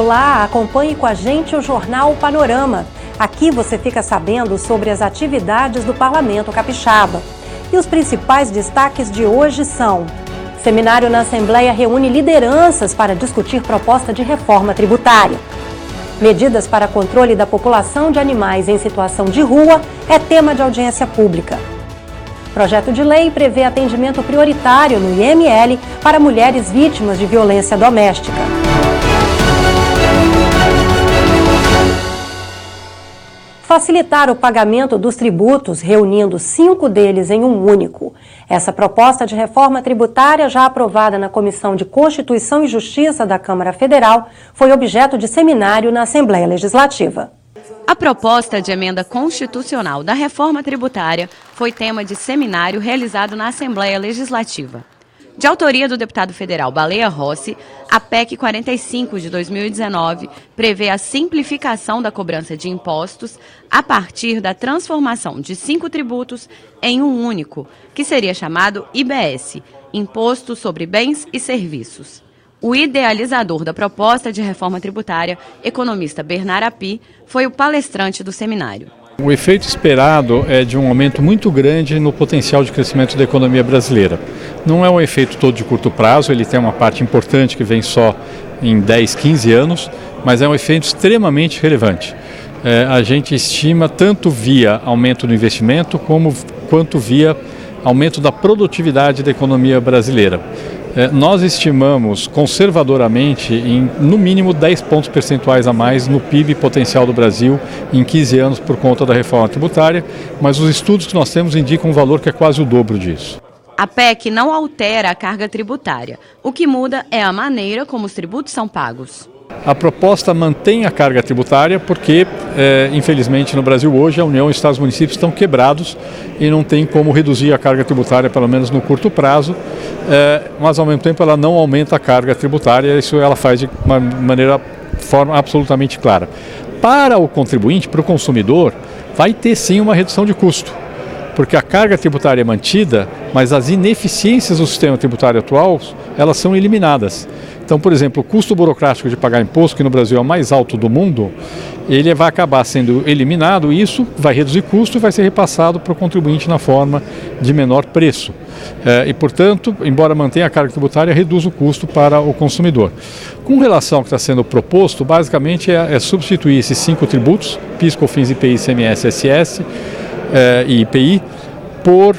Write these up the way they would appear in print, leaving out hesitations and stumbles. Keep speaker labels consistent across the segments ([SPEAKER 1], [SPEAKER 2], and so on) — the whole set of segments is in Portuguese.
[SPEAKER 1] Olá, acompanhe com a gente o Jornal Panorama. Aqui você fica sabendo sobre as atividades do Parlamento Capixaba. E os principais destaques de hoje são: seminário na Assembleia reúne lideranças para discutir proposta de reforma tributária. Medidas para controle da população de animais em situação de rua é tema de audiência pública. Projeto de lei prevê atendimento prioritário no IML para mulheres vítimas de violência doméstica. Facilitar o pagamento dos tributos, reunindo 5 deles em um único. Essa proposta de reforma tributária, já aprovada na Comissão de Constituição e Justiça da Câmara Federal, foi objeto de seminário na Assembleia Legislativa.
[SPEAKER 2] A proposta de emenda constitucional da reforma tributária foi tema de seminário realizado na Assembleia Legislativa. De autoria do deputado federal Baleia Rossi, a PEC 45 de 2019 prevê a simplificação da cobrança de impostos a partir da transformação de 5 tributos em um único, que seria chamado IBS, Imposto sobre Bens e Serviços. O idealizador da proposta de reforma tributária, economista Bernard Api, foi o palestrante do seminário.
[SPEAKER 3] O efeito esperado é de um aumento muito grande no potencial de crescimento da economia brasileira. Não é um efeito todo de curto prazo, ele tem uma parte importante que vem só em 10, 15 anos, mas é um efeito extremamente relevante. A gente estima tanto via aumento do investimento quanto via aumento da produtividade da economia brasileira. Nós estimamos conservadoramente em no mínimo 10 pontos percentuais a mais no PIB potencial do Brasil em 15 anos por conta da reforma tributária, mas os estudos que nós temos indicam um valor que é quase o dobro disso.
[SPEAKER 2] A PEC não altera a carga tributária. O que muda é a maneira como os tributos são pagos.
[SPEAKER 3] A proposta mantém a carga tributária porque, infelizmente, no Brasil hoje a União e os Estados e municípios estão quebrados e não tem como reduzir a carga tributária, pelo menos no curto prazo, mas ao mesmo tempo ela não aumenta a carga tributária, isso ela faz de uma forma absolutamente clara. Para o contribuinte, para o consumidor, vai ter sim uma redução de custo, porque a carga tributária é mantida, mas as ineficiências do sistema tributário atual, elas são eliminadas. Então, por exemplo, o custo burocrático de pagar imposto, que no Brasil é o mais alto do mundo, ele vai acabar sendo eliminado e isso vai reduzir custo e vai ser repassado para o contribuinte na forma de menor preço. E, portanto, embora mantenha a carga tributária, reduz o custo para o consumidor. Com relação ao que está sendo proposto, basicamente é substituir esses 5 tributos, PIS, COFINS, IPI, ICMS, SS e IPI, por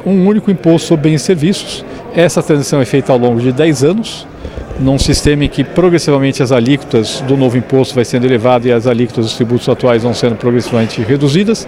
[SPEAKER 3] um único imposto sobre bens e serviços. Essa transição é feita ao longo de 10 anos, num sistema em que progressivamente as alíquotas do novo imposto vai sendo elevada e as alíquotas dos tributos atuais vão sendo progressivamente reduzidas.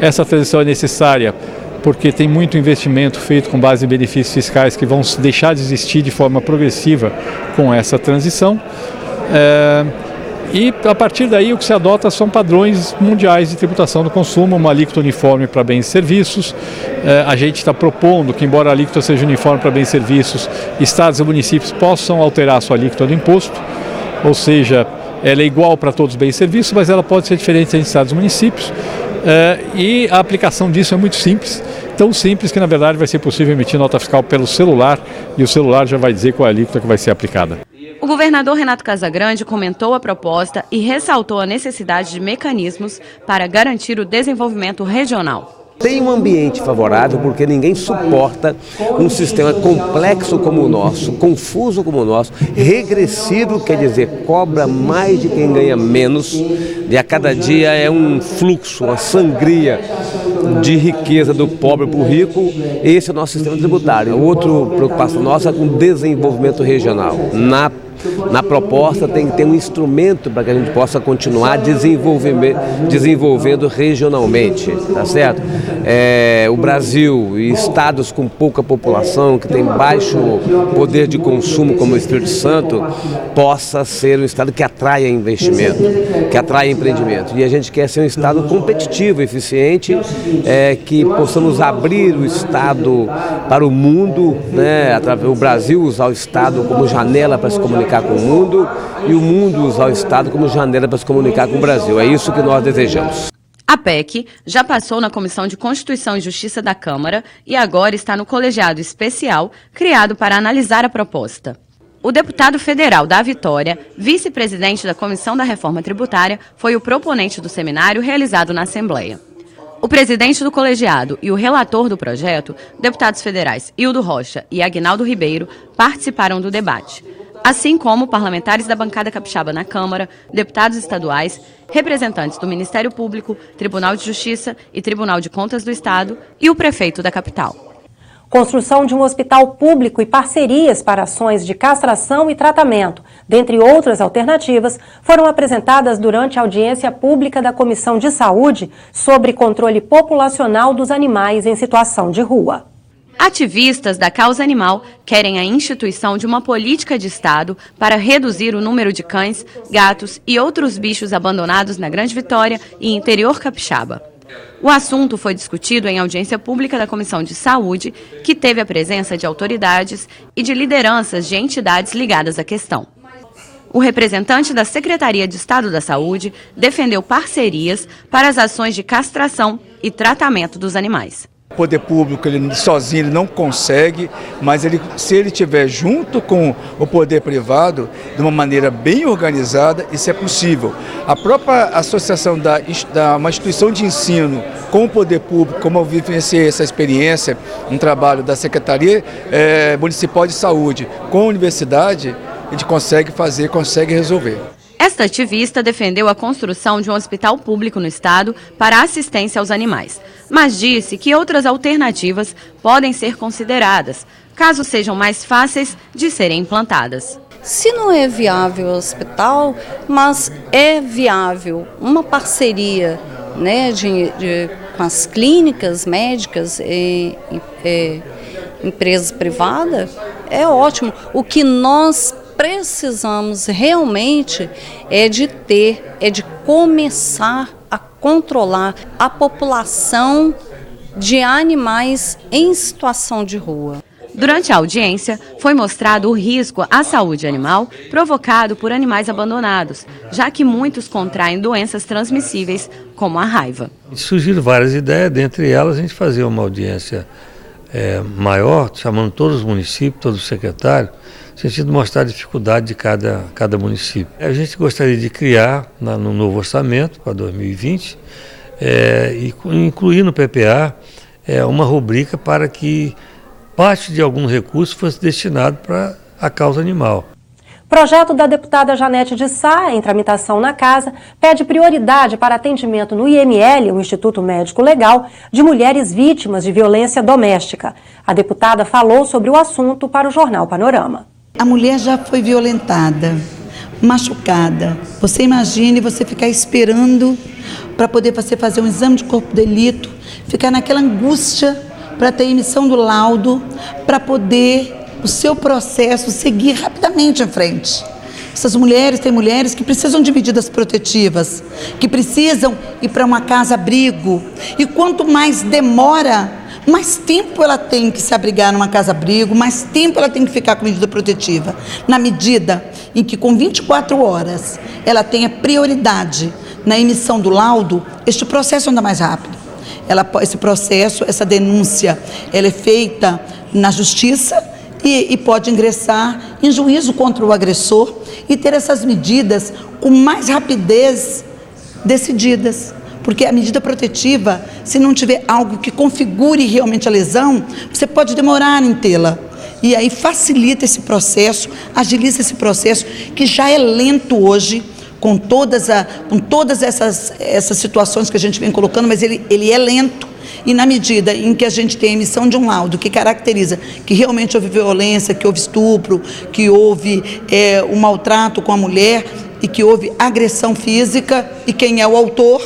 [SPEAKER 3] Essa transição é necessária porque tem muito investimento feito com base em benefícios fiscais que vão deixar de existir de forma progressiva com essa transição. E a partir daí o que se adota são padrões mundiais de tributação do consumo, uma alíquota uniforme para bens e serviços. A gente está propondo que, embora a alíquota seja uniforme para bens e serviços, estados e municípios possam alterar a sua alíquota do imposto, ou seja, ela é igual para todos os bens e serviços, mas ela pode ser diferente entre estados e municípios. E a aplicação disso é muito simples, tão simples que na verdade vai ser possível emitir nota fiscal pelo celular e o celular já vai dizer qual é a alíquota que vai ser aplicada.
[SPEAKER 2] O governador Renato Casagrande comentou a proposta e ressaltou a necessidade de mecanismos para garantir o desenvolvimento regional.
[SPEAKER 4] Tem um ambiente favorável porque ninguém suporta um sistema complexo como o nosso, confuso como o nosso, regressivo, quer dizer, cobra mais de quem ganha menos, e a cada dia é um fluxo, uma sangria de riqueza do pobre para o rico. Esse é o nosso sistema tributário. Outra preocupação nossa é com o desenvolvimento regional. Na proposta tem que ter um instrumento para que a gente possa continuar desenvolvendo regionalmente, tá certo? O Brasil e estados com pouca população, que tem baixo poder de consumo, como o Espírito Santo, possa ser um estado que atraia investimento, que atraia empreendimento. E a gente quer ser um estado competitivo, eficiente, que possamos abrir o estado para o mundo, né? O Brasil usar o estado como janela para se comunicar com o mundo e o mundo usar o estado como janela para se comunicar com o Brasil. É isso que nós desejamos.
[SPEAKER 2] A PEC já passou na Comissão de Constituição e Justiça da Câmara e agora está no colegiado especial criado para analisar a proposta. O deputado federal da Vitória, vice-presidente da Comissão da Reforma Tributária, foi o proponente do seminário realizado na Assembleia. O presidente do colegiado e o relator do projeto, deputados federais Hildo Rocha e Aguinaldo Ribeiro, participaram do debate, assim como parlamentares da bancada capixaba na Câmara, deputados estaduais, representantes do Ministério Público, Tribunal de Justiça e Tribunal de Contas do Estado e o prefeito da capital.
[SPEAKER 1] Construção de um hospital público e parcerias para ações de castração e tratamento, dentre outras alternativas, foram apresentadas durante a audiência pública da Comissão de Saúde sobre controle populacional dos animais em situação de rua.
[SPEAKER 2] Ativistas da causa animal querem a instituição de uma política de Estado para reduzir o número de cães, gatos e outros bichos abandonados na Grande Vitória e interior capixaba. O assunto foi discutido em audiência pública da Comissão de Saúde, que teve a presença de autoridades e de lideranças de entidades ligadas à questão. O representante da Secretaria de Estado da Saúde defendeu parcerias para as ações de castração e tratamento dos animais.
[SPEAKER 5] O poder público, ele sozinho ele não consegue, mas se ele estiver junto com o poder privado, de uma maneira bem organizada, isso é possível. A própria associação uma instituição de ensino com o poder público, como eu vivenciei essa experiência, um trabalho da Secretaria Municipal de Saúde com a universidade, a gente consegue resolver.
[SPEAKER 2] Esta ativista defendeu a construção de um hospital público no estado para assistência aos animais, mas disse que outras alternativas podem ser consideradas, caso sejam mais fáceis de serem implantadas.
[SPEAKER 6] Se não é viável o hospital, mas é viável uma parceria, né, com as clínicas médicas e empresas privadas, é ótimo. O que nós precisamos realmente é de começar a controlar a população de animais em situação de rua.
[SPEAKER 2] Durante a audiência, foi mostrado o risco à saúde animal provocado por animais abandonados, já que muitos contraem doenças transmissíveis, como a raiva.
[SPEAKER 7] Surgiram várias ideias, dentre elas a gente fazer uma audiência maior, chamando todos os municípios, todos os secretários, no sentido de mostrar a dificuldade de cada município. A gente gostaria de criar, no novo orçamento para 2020, e incluir no PPA uma rubrica para que parte de algum recurso fosse destinado para a causa animal.
[SPEAKER 1] Projeto da deputada Janete de Sá, em tramitação na Casa, pede prioridade para atendimento no IML, o Instituto Médico Legal, de mulheres vítimas de violência doméstica. A deputada falou sobre o assunto para o Jornal Panorama.
[SPEAKER 8] A mulher já foi violentada, machucada. Você imagine você ficar esperando para poder fazer um exame de corpo de delito, ficar naquela angústia para ter emissão do laudo, para poder o seu processo seguir rapidamente em frente. Essas mulheres, tem mulheres que precisam de medidas protetivas, que precisam ir para uma casa-abrigo. E quanto mais demora, mais tempo ela tem que se abrigar numa casa-abrigo, mais tempo ela tem que ficar com medida protetiva. Na medida em que com 24 horas ela tenha prioridade na emissão do laudo, este processo anda mais rápido. Esse processo, essa denúncia, ela é feita na justiça e pode ingressar em juízo contra o agressor e ter essas medidas com mais rapidez decididas. Porque a medida protetiva, se não tiver algo que configure realmente a lesão, você pode demorar em tê-la. E aí facilita esse processo, agiliza esse processo, que já é lento hoje, com todas essas situações que a gente vem colocando, mas ele é lento. E na medida em que a gente tem a emissão de um laudo que caracteriza que realmente houve violência, que houve estupro, que houve um maltrato com a mulher e que houve agressão física e quem é o autor,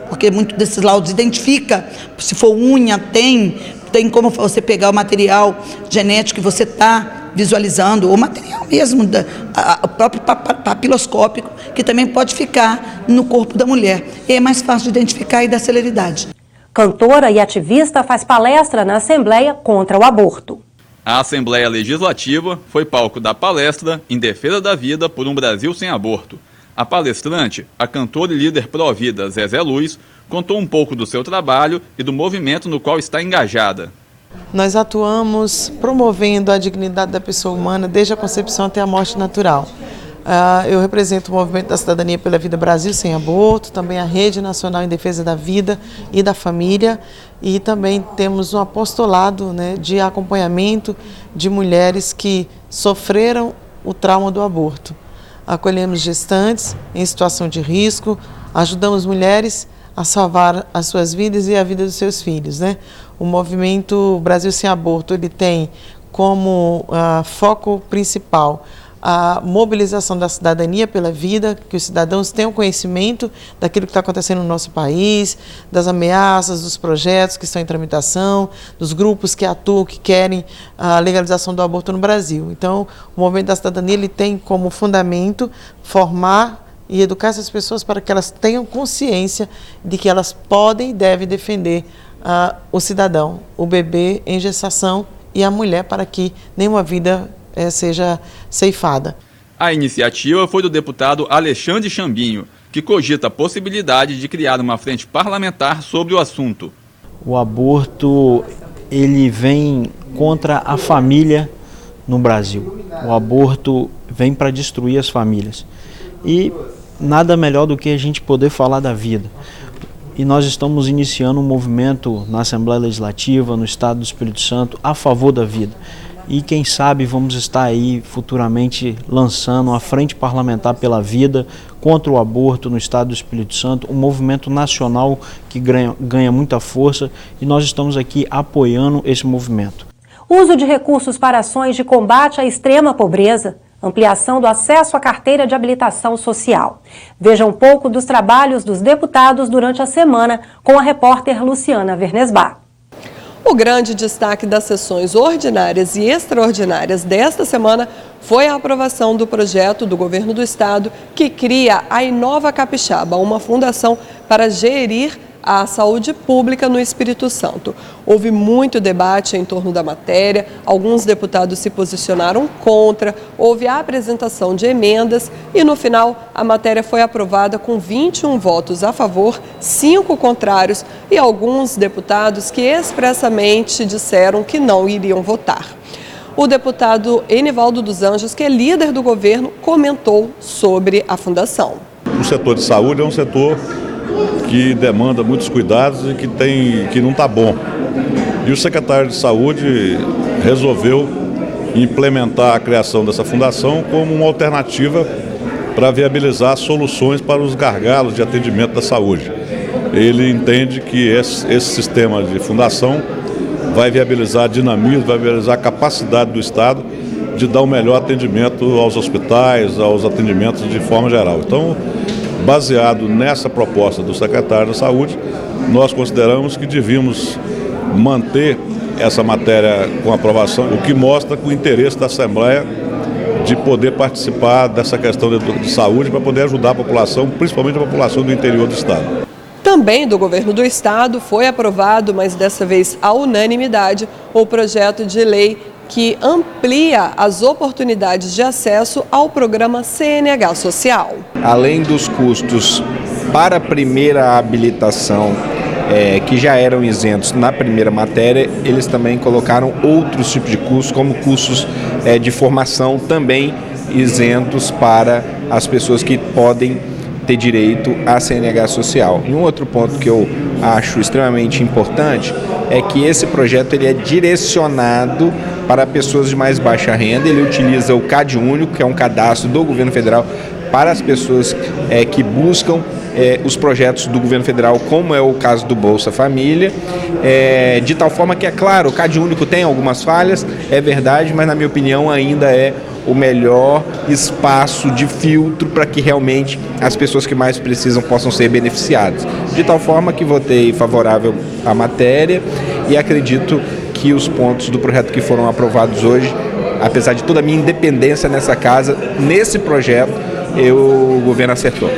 [SPEAKER 8] porque muito desses laudos identifica, se for unha, tem como você pegar o material genético que você está visualizando, ou material mesmo, o próprio papiloscópico, que também pode ficar no corpo da mulher. E é mais fácil de identificar e dar celeridade.
[SPEAKER 1] Cantora e ativista faz palestra na Assembleia contra o aborto.
[SPEAKER 9] A Assembleia Legislativa foi palco da palestra Em Defesa da Vida por um Brasil Sem Aborto. A palestrante, a cantora e líder pró-vida Zezé Luiz, contou um pouco do seu trabalho e do movimento no qual está engajada.
[SPEAKER 10] Nós atuamos promovendo a dignidade da pessoa humana desde a concepção até a morte natural. Eu represento o Movimento da Cidadania pela Vida Brasil Sem Aborto, também a Rede Nacional em Defesa da Vida e da Família, e também temos um apostolado, né, de acompanhamento de mulheres que sofreram o trauma do aborto. Acolhemos gestantes em situação de risco, ajudamos mulheres a salvar as suas vidas e a vida dos seus filhos, né? O Movimento Brasil Sem Aborto, ele tem como foco principal a mobilização da cidadania pela vida, que os cidadãos tenham conhecimento daquilo que está acontecendo no nosso país, das ameaças, dos projetos que estão em tramitação, dos grupos que atuam, que querem a legalização do aborto no Brasil. Então, o Movimento da Cidadania, ele tem como fundamento formar e educar essas pessoas para que elas tenham consciência de que elas podem e devem defender o cidadão, o bebê em gestação e a mulher, para que nenhuma vida seja ceifada.
[SPEAKER 9] A iniciativa foi do deputado Alexandre Chambinho, que cogita a possibilidade de criar uma frente parlamentar sobre o assunto.
[SPEAKER 11] O aborto, ele vem contra a família no Brasil. O aborto vem para destruir as famílias. E nada melhor do que a gente poder falar da vida. E nós estamos iniciando um movimento na Assembleia Legislativa, no Estado do Espírito Santo, a favor da vida. E quem sabe vamos estar aí futuramente lançando a Frente Parlamentar pela Vida contra o aborto no Estado do Espírito Santo, um movimento nacional que ganha muita força, e nós estamos aqui apoiando esse movimento.
[SPEAKER 1] Uso de recursos para ações de combate à extrema pobreza, ampliação do acesso à carteira de habilitação social. Veja um pouco dos trabalhos dos deputados durante a semana com a repórter Luciana Vernesbach.
[SPEAKER 12] O grande destaque das sessões ordinárias e extraordinárias desta semana foi a aprovação do projeto do Governo do Estado que cria a Inova Capixaba, uma fundação para gerir a saúde pública no Espírito Santo. Houve muito debate em torno da matéria, alguns deputados se posicionaram contra, houve a apresentação de emendas e, no final, a matéria foi aprovada com 21 votos a favor, 5 contrários e alguns deputados que expressamente disseram que não iriam votar. O deputado Enivaldo dos Anjos, que é líder do governo, comentou sobre a fundação.
[SPEAKER 13] O setor de saúde é um setor que demanda muitos cuidados e que não está bom. E o secretário de Saúde resolveu implementar a criação dessa fundação como uma alternativa para viabilizar soluções para os gargalos de atendimento da saúde. Ele entende que esse sistema de fundação vai viabilizar dinamismo, vai viabilizar a capacidade do Estado de dar o melhor atendimento aos hospitais, aos atendimentos de forma geral. Então, baseado nessa proposta do secretário da Saúde, nós consideramos que devíamos manter essa matéria com aprovação, o que mostra o interesse da Assembleia de poder participar dessa questão de saúde para poder ajudar a população, principalmente a população do interior do Estado.
[SPEAKER 12] Também do Governo do Estado foi aprovado, mas dessa vez à unanimidade, o projeto de lei que amplia as oportunidades de acesso ao programa CNH Social.
[SPEAKER 14] Além dos custos para a primeira habilitação, que já eram isentos na primeira matéria, eles também colocaram outros tipos de custos, como custos de formação, também isentos para as pessoas que podem ter direito à CNH Social. E um outro ponto que eu acho extremamente importante é que esse projeto ele é direcionado para pessoas de mais baixa renda. Ele utiliza o CAD único, que é um cadastro do governo federal para as pessoas que buscam os projetos do governo federal, como é o caso do Bolsa Família, de tal forma que, é claro, o CAD único tem algumas falhas, é verdade, mas na minha opinião ainda é o melhor espaço de filtro para que realmente as pessoas que mais precisam possam ser beneficiadas. De tal forma que votei favorável à matéria e acredito que os pontos do projeto que foram aprovados hoje, apesar de toda a minha independência nessa casa, nesse projeto, o governo acertou.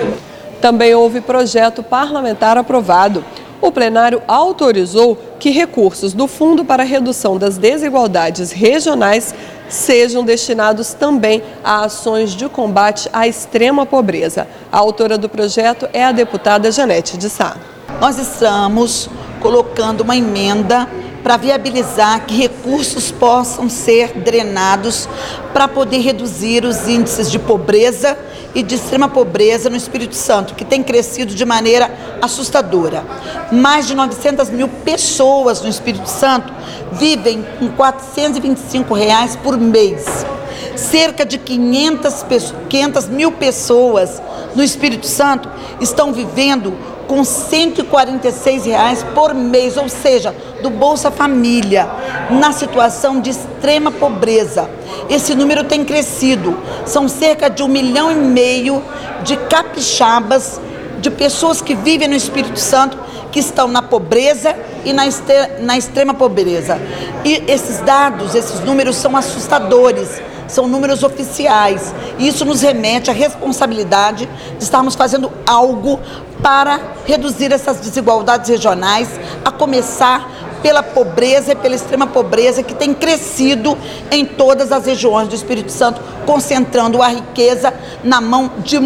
[SPEAKER 12] Também houve projeto parlamentar aprovado. O plenário autorizou que recursos do Fundo para a Redução das Desigualdades Regionais sejam destinados também a ações de combate à extrema pobreza. A autora do projeto é a deputada Janete de Sá.
[SPEAKER 8] Nós estamos colocando uma emenda para viabilizar que recursos possam ser drenados para poder reduzir os índices de pobreza e de extrema pobreza no Espírito Santo, que tem crescido de maneira assustadora. Mais de 900 mil pessoas no Espírito Santo vivem com R$ 425 por mês. Cerca de 500 mil pessoas no Espírito Santo estão vivendo com R$ 146 por mês, ou seja, do Bolsa Família, na situação de extrema pobreza. Esse número tem crescido. São cerca de 1,5 milhão de capixabas, de pessoas que vivem no Espírito Santo, que estão na pobreza e na extrema pobreza. E esses dados, esses números são assustadores. São números oficiais, e isso nos remete à responsabilidade de estarmos fazendo algo para reduzir essas desigualdades regionais, a começar pela pobreza e pela extrema pobreza que tem crescido em todas as regiões do Espírito Santo, concentrando a riqueza na mão de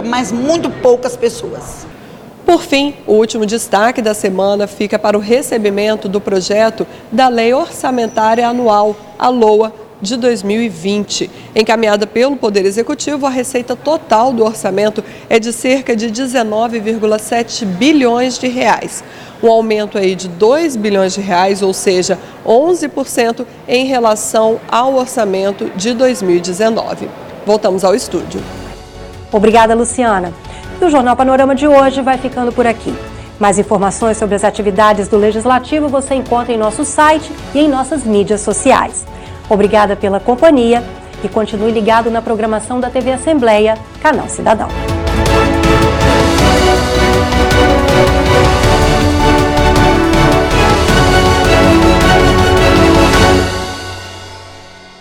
[SPEAKER 8] mas muito poucas pessoas.
[SPEAKER 12] Por fim, o último destaque da semana fica para o recebimento do projeto da Lei Orçamentária Anual, a LOA, de 2020. Encaminhada pelo Poder Executivo, a receita total do orçamento é de cerca de 19,7 bilhões de reais. Um aumento aí de 2 bilhões de reais, ou seja, 11% em relação ao orçamento de 2019. Voltamos ao estúdio.
[SPEAKER 1] Obrigada, Luciana. E o Jornal Panorama de hoje vai ficando por aqui. Mais informações sobre as atividades do Legislativo você encontra em nosso site e em nossas mídias sociais. Obrigada pela companhia e continue ligado na programação da TV Assembleia, Canal Cidadão.